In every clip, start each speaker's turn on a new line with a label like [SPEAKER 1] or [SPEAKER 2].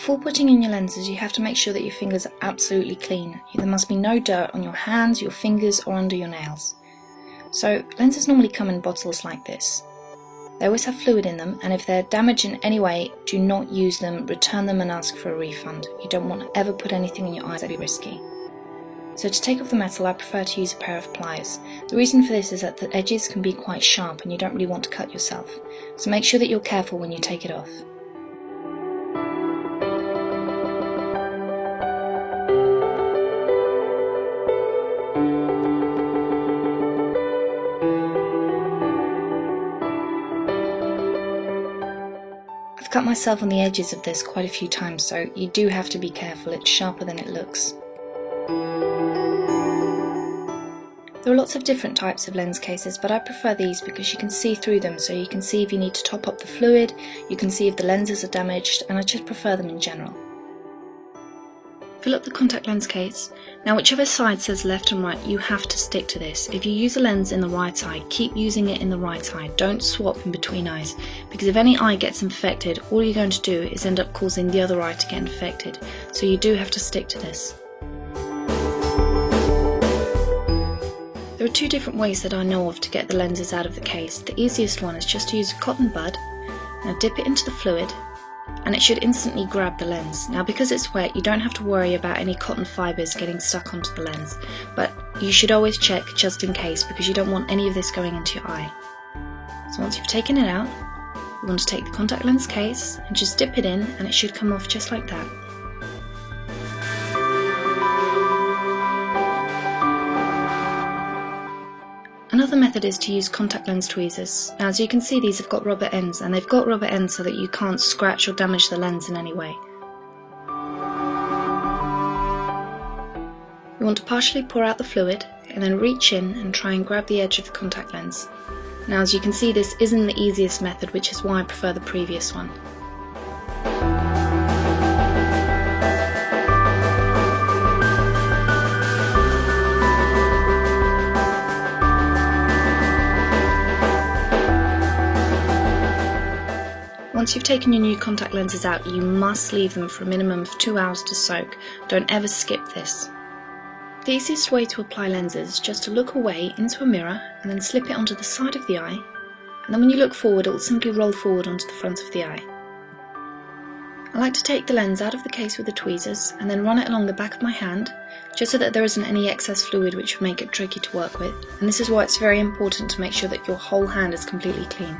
[SPEAKER 1] Before putting in your lenses, you have to make sure that your fingers are absolutely clean. There must be no dirt on your hands, your fingers, or under your nails. So lenses normally come in bottles like this. They always have fluid in them, and if they're damaged in any way, do not use them, return them and ask for a refund. You don't want to ever put anything in your eyes that would be risky. So to take off the metal, I prefer to use a pair of pliers. The reason for this is that the edges can be quite sharp and you don't really want to cut yourself. So make sure that you're careful when you take it off. I've cut myself on the edges of this quite a few times, so you do have to be careful. It's sharper than it looks. There are lots of different types of lens cases, but I prefer these because you can see through them, so you can see if you need to top up the fluid, you can see if the lenses are damaged, and I just prefer them in general. Fill up the contact lens case. Now whichever side says left and right, you have to stick to this. If you use a lens in the right eye, keep using it in the right eye. Don't swap in between eyes, because if any eye gets infected, all you're going to do is end up causing the other eye to get infected. So you do have to stick to this. There are two different ways that I know of to get the lenses out of the case. The easiest one is just to use a cotton bud. Now dip it into the fluid, and it should instantly grab the lens. Now because it's wet, you don't have to worry about any cotton fibres getting stuck onto the lens, but you should always check just in case, because you don't want any of this going into your eye. So once you've taken it out, you want to take the contact lens case and just dip it in, and it should come off just like that. Another method is to use contact lens tweezers. Now as you can see, these have got rubber ends, and they've got rubber ends so that you can't scratch or damage the lens in any way. You want to partially pour out the fluid and then reach in and try and grab the edge of the contact lens. Now as you can see, this isn't the easiest method, which is why I prefer the previous one. Once you've taken your new contact lenses out, you must leave them for a minimum of 2 hours to soak. Don't ever skip this. The easiest way to apply lenses is just to look away into a mirror and then slip it onto the side of the eye, and then when you look forward, it will simply roll forward onto the front of the eye. I like to take the lens out of the case with the tweezers and then run it along the back of my hand, just so that there isn't any excess fluid which will make it tricky to work with, and this is why it's very important to make sure that your whole hand is completely clean.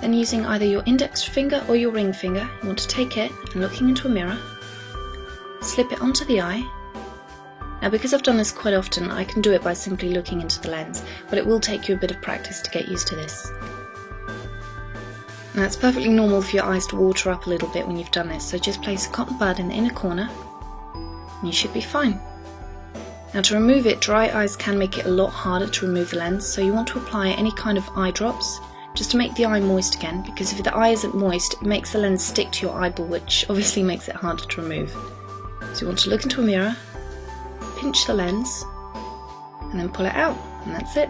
[SPEAKER 1] Then using either your index finger or your ring finger, you want to take it and, looking into a mirror, slip it onto the eye. Now because I've done this quite often, I can do it by simply looking into the lens, but it will take you a bit of practice to get used to this. Now it's perfectly normal for your eyes to water up a little bit when you've done this, so just place a cotton bud in the inner corner and you should be fine. Now to remove it, dry eyes can make it a lot harder to remove the lens, so you want to apply any kind of eye drops, just to make the eye moist again, because if the eye isn't moist, it makes the lens stick to your eyeball, which obviously makes it harder to remove. So you want to look into a mirror, pinch the lens, and then pull it out, and that's it.